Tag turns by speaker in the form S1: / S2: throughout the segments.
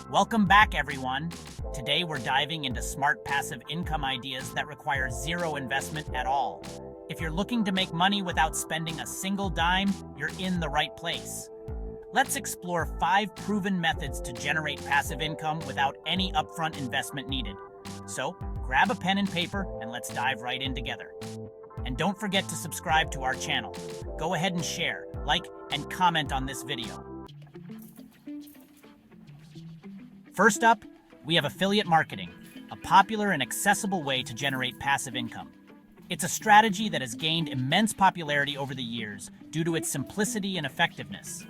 S1: Welcome back, everyone. Today we're diving into smart passive income ideas that require zero investment at all. If you're looking to make money without spending a single dime, you're in the right place. Let's explore 5 proven methods to generate passive income without any upfront investment needed. So, grab a pen and paper and let's dive right in together. And don't forget to subscribe to our channel. Go ahead and share, like, and comment on this video. First up, we have affiliate marketing, a popular and accessible way to generate passive income. It's a strategy that has gained immense popularity over the years due to its simplicity and effectiveness.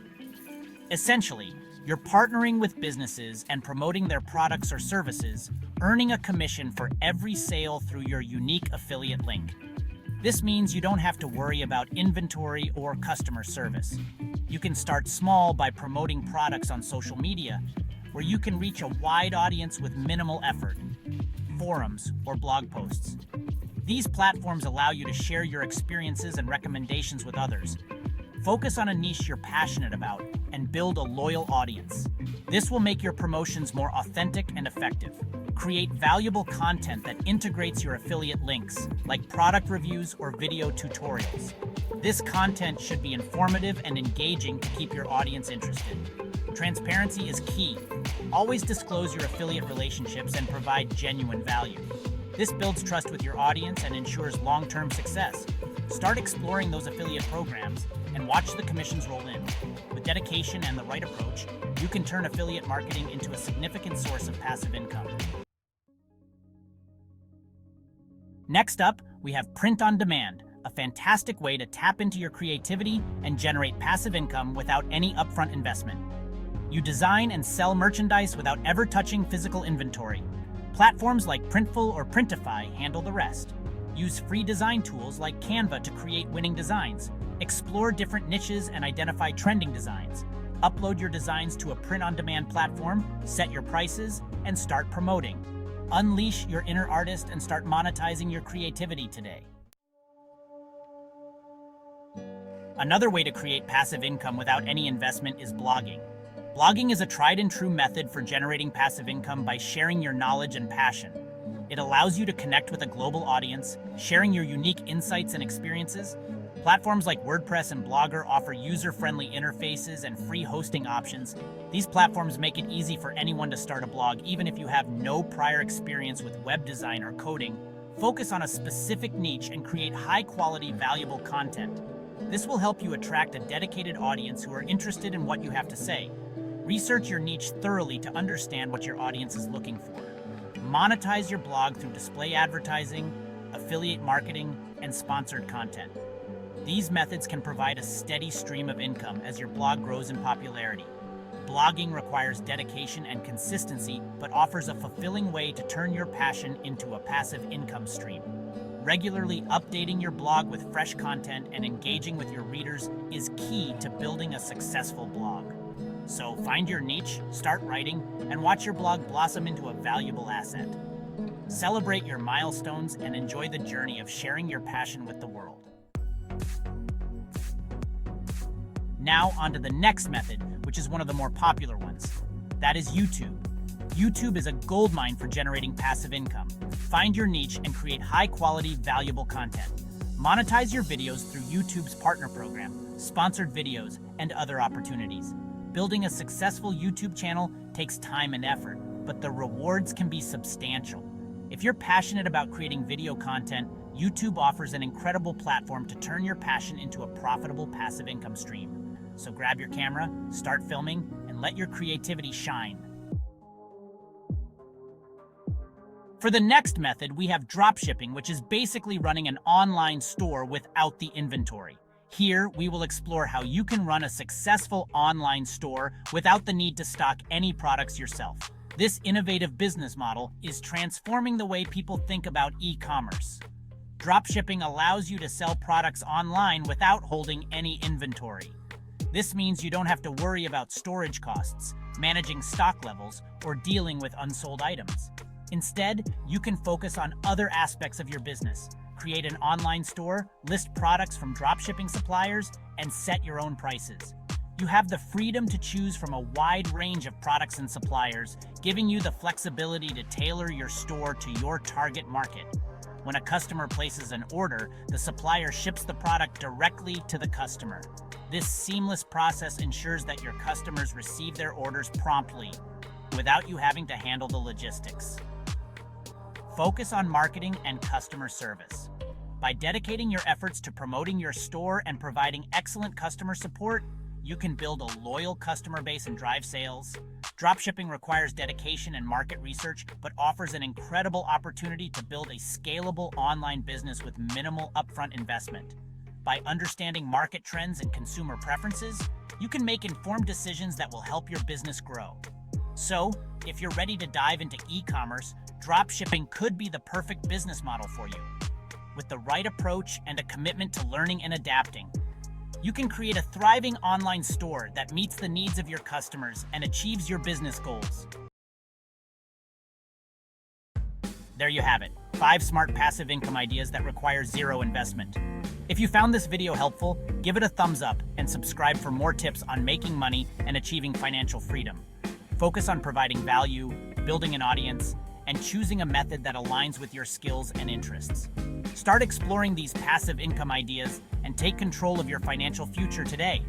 S1: Essentially, you're partnering with businesses and promoting their products or services, earning a commission for every sale through your unique affiliate link. This means you don't have to worry about inventory or customer service. You can start small by promoting products on social media, where you can reach a wide audience with minimal effort, forums, or blog posts. These platforms allow you to share your experiences and recommendations with others. Focus on a niche you're passionate about and build a loyal audience. This will make your promotions more authentic and effective. Create valuable content that integrates your affiliate links, like product reviews or video tutorials. This content should be informative and engaging to keep your audience interested. Transparency is key. Always disclose your affiliate relationships and provide genuine value. This builds trust with your audience and ensures long-term success. Start exploring those affiliate programs and watch the commissions roll in. With dedication and the right approach, you can turn affiliate marketing into a significant source of passive income. Next up, we have print on demand, a fantastic way to tap into your creativity and generate passive income without any upfront investment. You design and sell merchandise without ever touching physical inventory. Platforms like Printful or Printify handle the rest. Use free design tools like Canva to create winning designs. Explore different niches and identify trending designs. Upload your designs to a print-on-demand platform, set your prices, and start promoting. Unleash your inner artist and start monetizing your creativity today. Another way to create passive income without any investment is blogging. Blogging is a tried and true method for generating passive income by sharing your knowledge and passion. It allows you to connect with a global audience, sharing your unique insights and experiences. Platforms like WordPress and Blogger offer user-friendly interfaces and free hosting options. These platforms make it easy for anyone to start a blog, even if you have no prior experience with web design or coding. Focus on a specific niche and create high-quality, valuable content. This will help you attract a dedicated audience who are interested in what you have to say. Research your niche thoroughly to understand what your audience is looking for. Monetize your blog through display advertising, affiliate marketing, and sponsored content. These methods can provide a steady stream of income as your blog grows in popularity. Blogging requires dedication and consistency, but offers a fulfilling way to turn your passion into a passive income stream. Regularly updating your blog with fresh content and engaging with your readers is key to building a successful blog. So find your niche, start writing, and watch your blog blossom into a valuable asset. Celebrate your milestones and enjoy the journey of sharing your passion with the world. Now onto the next method, which is one of the more popular ones. That is YouTube. YouTube is a goldmine for generating passive income. Find your niche and create high-quality, valuable content. Monetize your videos through YouTube's partner program, sponsored videos, and other opportunities. Building a successful YouTube channel takes time and effort, but the rewards can be substantial. If you're passionate about creating video content, YouTube offers an incredible platform to turn your passion into a profitable passive income stream. So grab your camera, start filming, and let your creativity shine. For the next method, we have dropshipping, which is basically running an online store without the inventory. Here, we will explore how you can run a successful online store without the need to stock any products yourself. This innovative business model is transforming the way people think about e-commerce. Dropshipping allows you to sell products online without holding any inventory. This means you don't have to worry about storage costs, managing stock levels, or dealing with unsold items. Instead, you can focus on other aspects of your business. Create an online store, list products from dropshipping suppliers, and set your own prices. You have the freedom to choose from a wide range of products and suppliers, giving you the flexibility to tailor your store to your target market. When a customer places an order, the supplier ships the product directly to the customer. This seamless process ensures that your customers receive their orders promptly, without you having to handle the logistics. Focus on marketing and customer service. By dedicating your efforts to promoting your store and providing excellent customer support, you can build a loyal customer base and drive sales. Dropshipping requires dedication and market research, but offers an incredible opportunity to build a scalable online business with minimal upfront investment. By understanding market trends and consumer preferences, you can make informed decisions that will help your business grow. So, if you're ready to dive into e-commerce, dropshipping could be the perfect business model for you. With the right approach and a commitment to learning and adapting, you can create a thriving online store that meets the needs of your customers and achieves your business goals. There you have it, 5 smart passive income ideas that require zero investment. If you found this video helpful, give it a thumbs up and subscribe for more tips on making money and achieving financial freedom. Focus on providing value, building an audience, and choosing a method that aligns with your skills and interests. Start exploring these passive income ideas and take control of your financial future today.